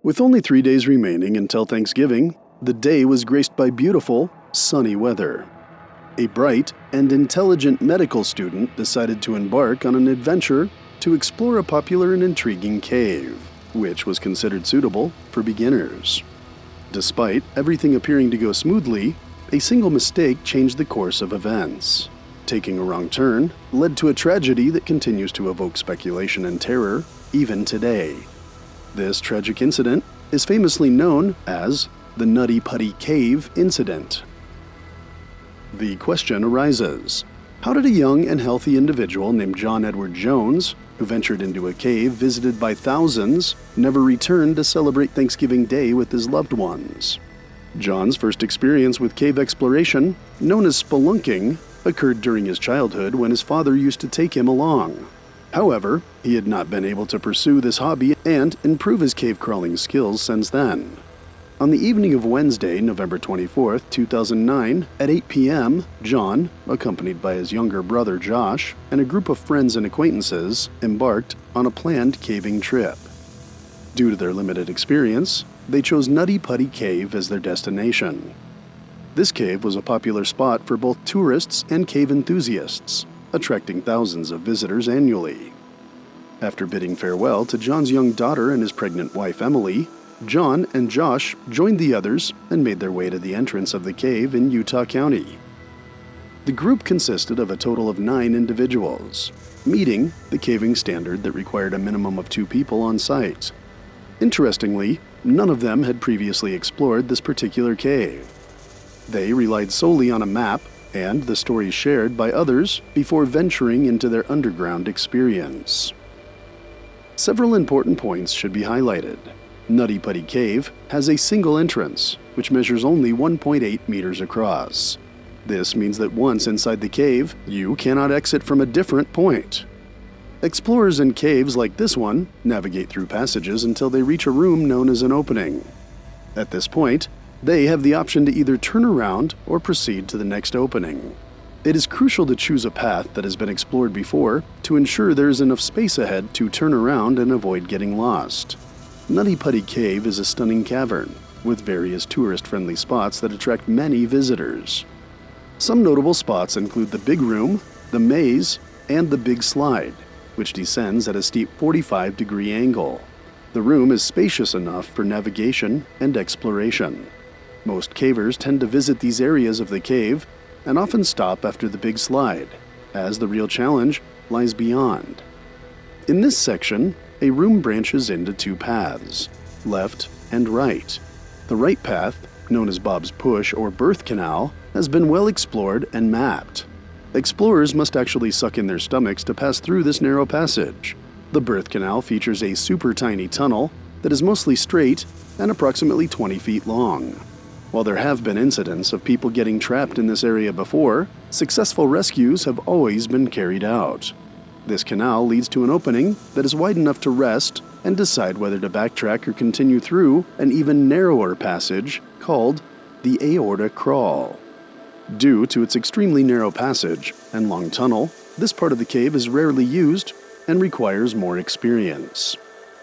With only 3 days remaining until Thanksgiving, the day was graced by beautiful, sunny weather. A bright and intelligent medical student decided to embark on an adventure to explore a popular and intriguing cave, which was considered suitable for beginners. Despite everything appearing to go smoothly, a single mistake changed the course of events. Taking a wrong turn led to a tragedy that continues to evoke speculation and terror even today. This tragic incident is famously known as the Nutty Putty Cave Incident. The question arises, how did a young and healthy individual named John Edward Jones, who ventured into a cave visited by thousands, never returned to celebrate Thanksgiving Day with his loved ones? John's first experience with cave exploration, known as spelunking, occurred during his childhood when his father used to take him along. However, he had not been able to pursue this hobby and improve his cave crawling skills since then. On the evening of Wednesday, November 24, 2009, at 8 p.m., John, accompanied by his younger brother Josh and a group of friends and acquaintances, embarked on a planned caving trip. Due to their limited experience, they chose Nutty Putty Cave as their destination. This cave was a popular spot for both tourists and cave enthusiasts, attracting thousands of visitors annually. After bidding farewell to John's young daughter and his pregnant wife Emily, John and Josh joined the others and made their way to the entrance of the cave in Utah County. The group consisted of a total of 9 individuals, meeting the caving standard that required a minimum of 2 people on site. Interestingly, none of them had previously explored this particular cave. They relied solely on a map and the stories shared by others before venturing into their underground experience. Several important points should be highlighted. Nutty Putty Cave has a single entrance, which measures only 1.8 meters across. This means that once inside the cave, you cannot exit from a different point. Explorers in caves like this one navigate through passages until they reach a room known as an opening. At this point, they have the option to either turn around or proceed to the next opening. It is crucial to choose a path that has been explored before to ensure there is enough space ahead to turn around and avoid getting lost. Nutty Putty Cave is a stunning cavern with various tourist-friendly spots that attract many visitors. Some notable spots include the Big Room, the Maze, and the Big Slide, which descends at a steep 45-degree angle. The room is spacious enough for navigation and exploration. Most cavers tend to visit these areas of the cave and often stop after the Big Slide, as the real challenge lies beyond. In this section, a room branches into 2 paths, left and right. The right path, known as Bob's Push or Birth Canal, has been well explored and mapped. Explorers must actually suck in their stomachs to pass through this narrow passage. The Birth Canal features a super tiny tunnel that is mostly straight and approximately 20 feet long. While there have been incidents of people getting trapped in this area before, successful rescues have always been carried out. This canal leads to an opening that is wide enough to rest and decide whether to backtrack or continue through an even narrower passage called the Aorta Crawl. Due to its extremely narrow passage and long tunnel, this part of the cave is rarely used and requires more experience.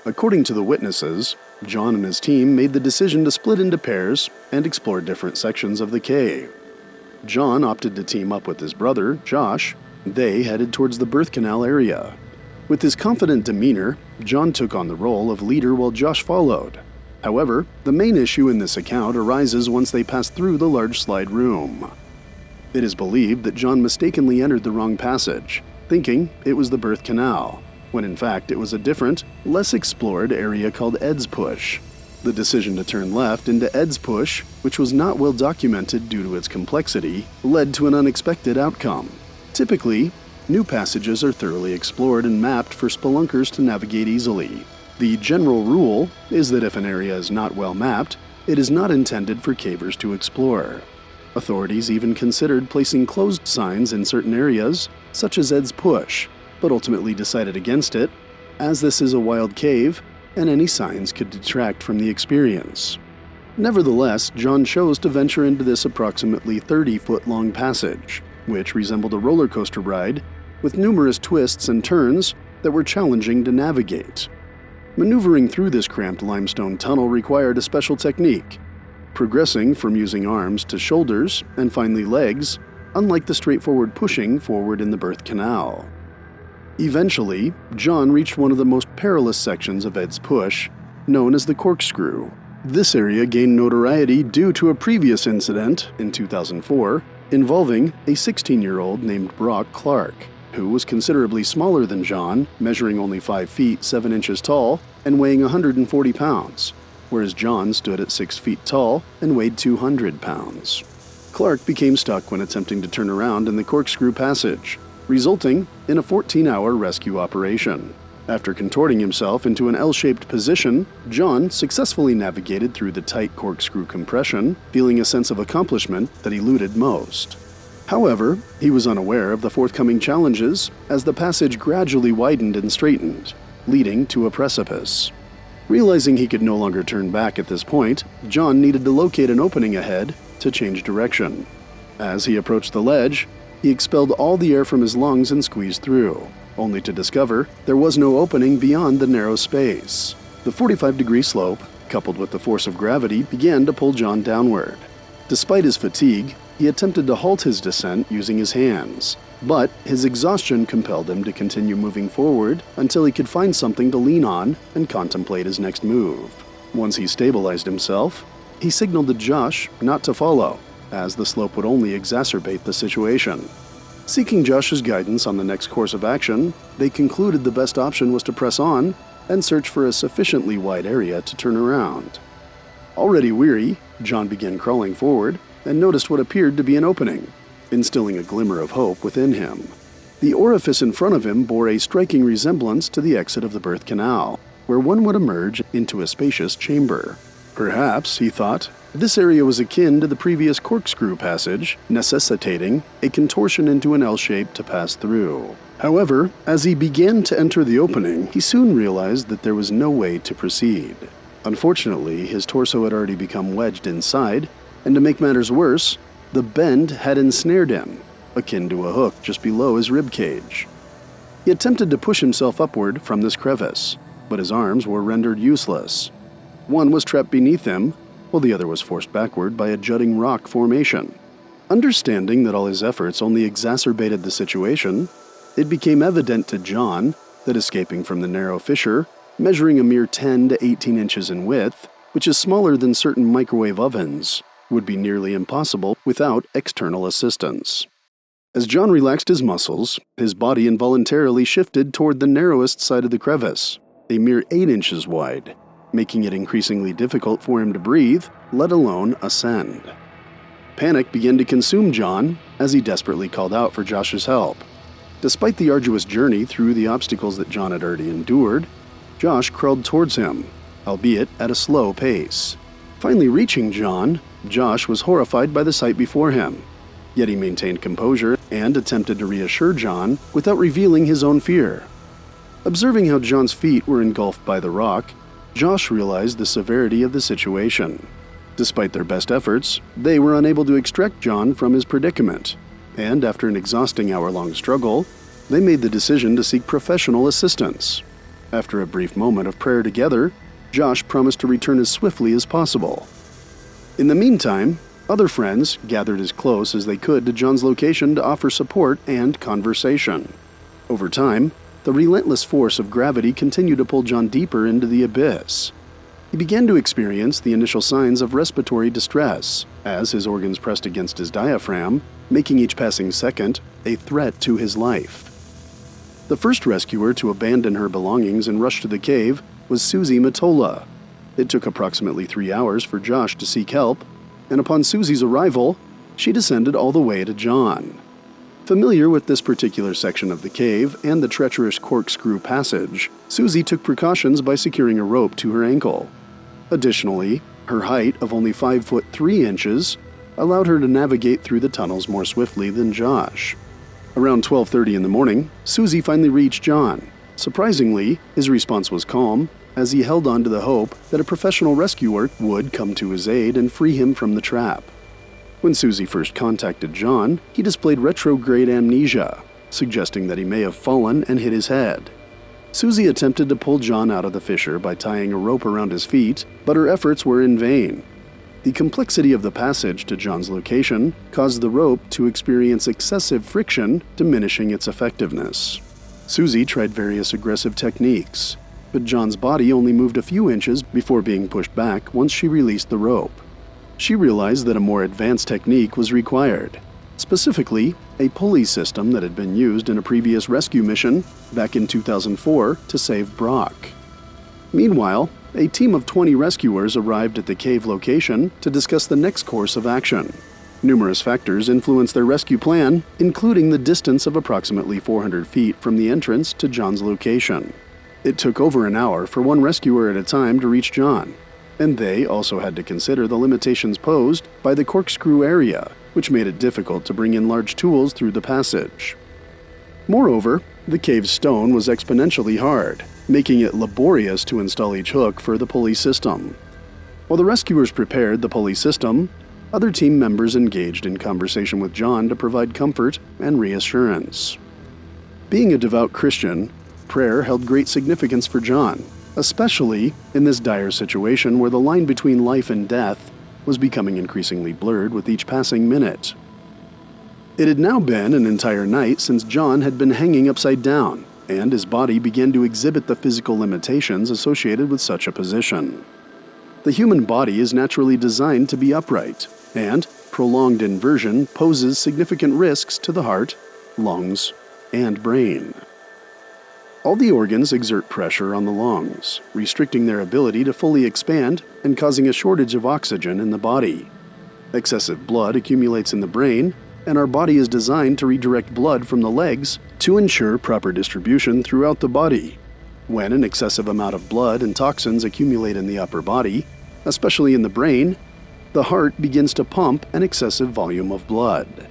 According to the witnesses, John and his team made the decision to split into pairs and explore different sections of the cave. John opted to team up with his brother, Josh. They headed towards the Birth Canal area. With his confident demeanor, John took on the role of leader while Josh followed. However, the main issue in this account arises once they pass through the large slide room. It is believed that John mistakenly entered the wrong passage, thinking it was the Birth Canal, when in fact it was a different, less explored area called Ed's Push. The decision to turn left into Ed's Push, which was not well documented due to its complexity, led to an unexpected outcome. Typically, new passages are thoroughly explored and mapped for spelunkers to navigate easily. The general rule is that if an area is not well mapped, it is not intended for cavers to explore. Authorities even considered placing closed signs in certain areas, such as Ed's Push, but ultimately decided against it, as this is a wild cave and any signs could detract from the experience. Nevertheless, John chose to venture into this approximately 30-foot-long passage, which resembled a roller coaster ride with numerous twists and turns that were challenging to navigate. Maneuvering through this cramped limestone tunnel required a special technique, progressing from using arms to shoulders and finally legs, unlike the straightforward pushing forward in the birth canal. Eventually, John reached one of the most perilous sections of Ed's push, known as the corkscrew. This area gained notoriety due to a previous incident in 2004 involving a 16-year-old named Brock Clark, who was considerably smaller than John, measuring only 5 feet 7 inches tall and weighing 140 pounds, whereas John stood at 6 feet tall and weighed 200 pounds. Clark became stuck when attempting to turn around in the corkscrew passage, resulting in a 14-hour rescue operation. After contorting himself into an L-shaped position, John successfully navigated through the tight corkscrew compression, feeling a sense of accomplishment that eluded most. However, he was unaware of the forthcoming challenges as the passage gradually widened and straightened, leading to a precipice. Realizing he could no longer turn back at this point, John needed to locate an opening ahead to change direction. As he approached the ledge, he expelled all the air from his lungs and squeezed through, only to discover there was no opening beyond the narrow space. The 45-degree slope, coupled with the force of gravity, began to pull John downward. Despite his fatigue, he attempted to halt his descent using his hands, but his exhaustion compelled him to continue moving forward until he could find something to lean on and contemplate his next move. Once he stabilized himself, he signaled to Josh not to follow, as the slope would only exacerbate the situation. Seeking Josh's guidance on the next course of action, they concluded the best option was to press on and search for a sufficiently wide area to turn around. Already weary, John began crawling forward and noticed what appeared to be an opening, instilling a glimmer of hope within him. The orifice in front of him bore a striking resemblance to the exit of the birth canal, where one would emerge into a spacious chamber. Perhaps, he thought, this area was akin to the previous corkscrew passage, necessitating a contortion into an L shape to pass through. However, as he began to enter the opening, he soon realized that there was no way to proceed. Unfortunately, his torso had already become wedged inside, and to make matters worse, the bend had ensnared him, akin to a hook just below his rib cage. He attempted to push himself upward from this crevice, but his arms were rendered useless. One was trapped beneath him, while the other was forced backward by a jutting rock formation. Understanding that all his efforts only exacerbated the situation, it became evident to John that escaping from the narrow fissure, measuring a mere 10 to 18 inches in width, which is smaller than certain microwave ovens, would be nearly impossible without external assistance. As John relaxed his muscles, his body involuntarily shifted toward the narrowest side of the crevice, a mere 8 inches wide, making it increasingly difficult for him to breathe, let alone ascend. Panic began to consume John as he desperately called out for Josh's help. Despite the arduous journey through the obstacles that John had already endured, Josh crawled towards him, albeit at a slow pace. Finally reaching John, Josh was horrified by the sight before him, yet he maintained composure and attempted to reassure John without revealing his own fear. Observing how John's feet were engulfed by the rock, Josh realized the severity of the situation. Despite their best efforts, they were unable to extract John from his predicament, and after an exhausting hour-long struggle, they made the decision to seek professional assistance. After a brief moment of prayer together, Josh promised to return as swiftly as possible. In the meantime, other friends gathered as close as they could to John's location to offer support and conversation. Over time, the relentless force of gravity continued to pull John deeper into the abyss. He began to experience the initial signs of respiratory distress, as his organs pressed against his diaphragm, making each passing second a threat to his life. The first rescuer to abandon her belongings and rush to the cave was Susie Matola. It took approximately 3 hours for Josh to seek help, and upon Susie's arrival, she descended all the way to John. Familiar with this particular section of the cave and the treacherous corkscrew passage, Susie took precautions by securing a rope to her ankle. Additionally, her height of only 5 foot 3 inches allowed her to navigate through the tunnels more swiftly than Josh. Around 12:30 in the morning, Susie finally reached John. Surprisingly, his response was calm, as he held on to the hope that a professional rescuer would come to his aid and free him from the trap. When Susie first contacted John, he displayed retrograde amnesia, suggesting that he may have fallen and hit his head. Susie attempted to pull John out of the fissure by tying a rope around his feet, but her efforts were in vain. The complexity of the passage to John's location caused the rope to experience excessive friction, diminishing its effectiveness. Susie tried various aggressive techniques, but John's body only moved a few inches before being pushed back once she released the rope. She realized that a more advanced technique was required, specifically a pulley system that had been used in a previous rescue mission back in 2004 to save Brock. Meanwhile, a team of 20 rescuers arrived at the cave location to discuss the next course of action. Numerous factors influenced their rescue plan, including the distance of approximately 400 feet from the entrance to John's location. It took over an hour for one rescuer at a time to reach John, and they also had to consider the limitations posed by the corkscrew area, which made it difficult to bring in large tools through the passage. Moreover, the cave's stone was exponentially hard, making it laborious to install each hook for the pulley system. While the rescuers prepared the pulley system, other team members engaged in conversation with John to provide comfort and reassurance. Being a devout Christian, prayer held great significance for John, especially in this dire situation where the line between life and death was becoming increasingly blurred with each passing minute. It had now been an entire night since John had been hanging upside down, and his body began to exhibit the physical limitations associated with such a position. The human body is naturally designed to be upright, and prolonged inversion poses significant risks to the heart, lungs, and brain. All the organs exert pressure on the lungs, restricting their ability to fully expand and causing a shortage of oxygen in the body. Excessive blood accumulates in the brain, and our body is designed to redirect blood from the legs to ensure proper distribution throughout the body. When an excessive amount of blood and toxins accumulate in the upper body, especially in the brain, the heart begins to pump an excessive volume of blood,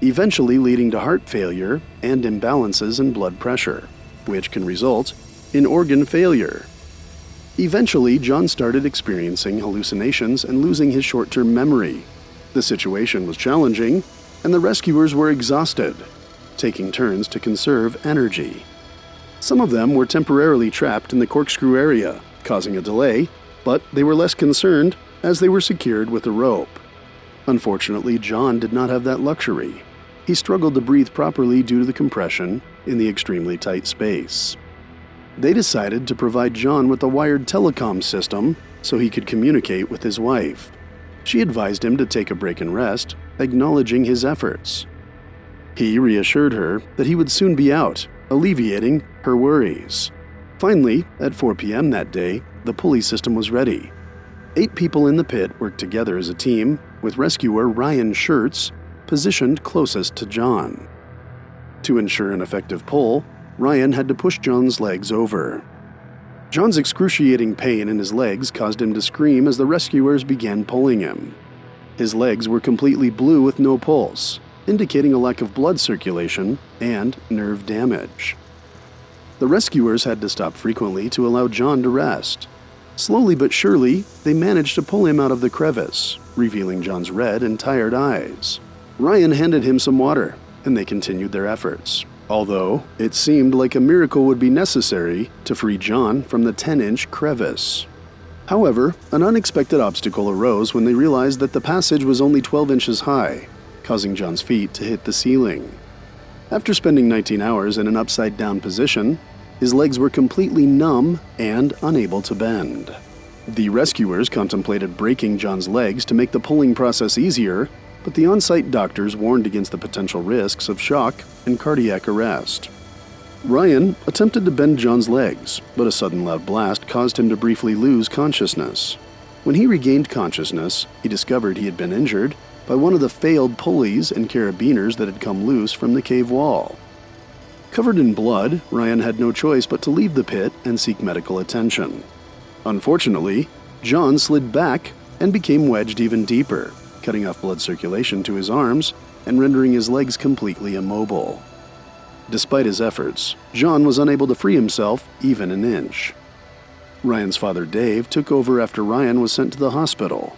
eventually leading to heart failure and imbalances in blood pressure, which can result in organ failure. Eventually, John started experiencing hallucinations and losing his short-term memory. The situation was challenging, and the rescuers were exhausted, taking turns to conserve energy. Some of them were temporarily trapped in the corkscrew area, causing a delay, but they were less concerned as they were secured with a rope. Unfortunately, John did not have that luxury. He struggled to breathe properly due to the compression in the extremely tight space. They decided to provide John with a wired telecom system so he could communicate with his wife. She advised him to take a break and rest, acknowledging his efforts. He reassured her that he would soon be out, alleviating her worries. Finally, at 4 p.m. that day, the pulley system was ready. 8 people in the pit worked together as a team, with rescuer Ryan Schertz positioned closest to John. To ensure an effective pull, Ryan had to push John's legs over. John's excruciating pain in his legs caused him to scream as the rescuers began pulling him. His legs were completely blue with no pulse, indicating a lack of blood circulation and nerve damage. The rescuers had to stop frequently to allow John to rest. Slowly but surely, they managed to pull him out of the crevice, revealing John's red and tired eyes. Ryan handed him some water, and they continued their efforts, although it seemed like a miracle would be necessary to free John from the 10-inch crevice. However, an unexpected obstacle arose when they realized that the passage was only 12 inches high, causing John's feet to hit the ceiling. After spending 19 hours in an upside-down position, his legs were completely numb and unable to bend. The rescuers contemplated breaking John's legs to make the pulling process easier, but the on-site doctors warned against the potential risks of shock and cardiac arrest. Ryan attempted to bend John's legs, but a sudden loud blast caused him to briefly lose consciousness. When he regained consciousness, he discovered he had been injured by one of the failed pulleys and carabiners that had come loose from the cave wall. Covered in blood, Ryan had no choice but to leave the pit and seek medical attention. Unfortunately, John slid back and became wedged even deeper, cutting off blood circulation to his arms and rendering his legs completely immobile. Despite his efforts, John was unable to free himself even an inch. Ryan's father, Dave, took over after Ryan was sent to the hospital.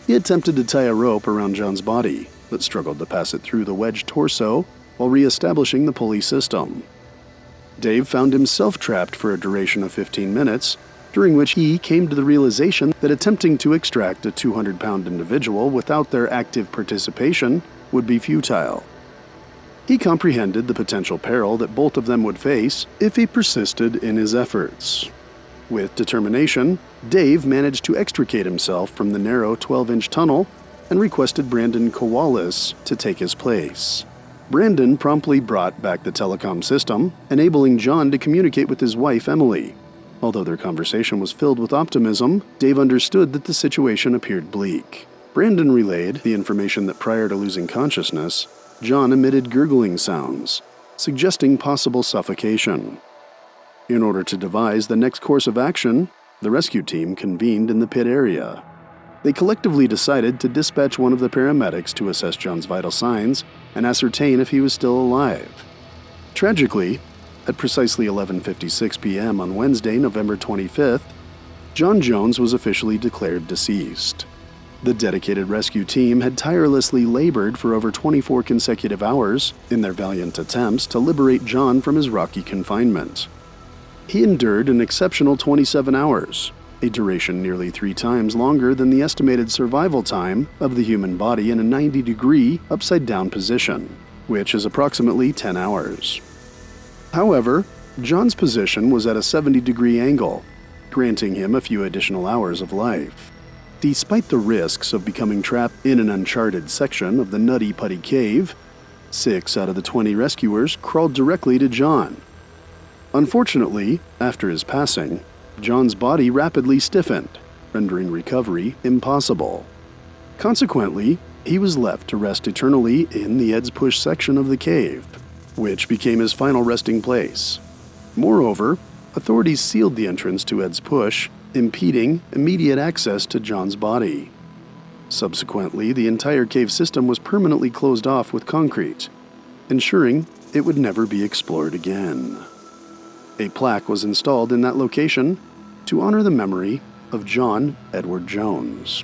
He attempted to tie a rope around John's body, but struggled to pass it through the wedged torso while re-establishing the pulley system. Dave found himself trapped for a duration of 15 minutes, during which he came to the realization that attempting to extract a 200-pound individual without their active participation would be futile. He comprehended the potential peril that both of them would face if he persisted in his efforts. With determination, Dave managed to extricate himself from the narrow 12-inch tunnel and requested Brandon Kowalis to take his place. Brandon promptly brought back the telecom system, enabling John to communicate with his wife, Emily. Although their conversation was filled with optimism, Dave understood that the situation appeared bleak. Brandon relayed the information that prior to losing consciousness, John emitted gurgling sounds, suggesting possible suffocation. In order to devise the next course of action, the rescue team convened in the pit area. They collectively decided to dispatch one of the paramedics to assess John's vital signs and ascertain if he was still alive. Tragically, at precisely 11:56 p.m. on Wednesday, November 25th, John Jones was officially declared deceased. The dedicated rescue team had tirelessly labored for over 24 consecutive hours in their valiant attempts to liberate John from his rocky confinement. He endured an exceptional 27 hours, a duration nearly 3 times longer than the estimated survival time of the human body in a 90-degree upside-down position, which is approximately 10 hours. However, John's position was at a 70-degree angle, granting him a few additional hours of life. Despite the risks of becoming trapped in an uncharted section of the Nutty Putty Cave, 6 out of the 20 rescuers crawled directly to John. Unfortunately, after his passing, John's body rapidly stiffened, rendering recovery impossible. Consequently, he was left to rest eternally in the Ed's Push section of the cave, which became his final resting place. Moreover, authorities sealed the entrance to Ed's Push, impeding immediate access to John's body. Subsequently, the entire cave system was permanently closed off with concrete, ensuring it would never be explored again. A plaque was installed in that location to honor the memory of John Edward Jones.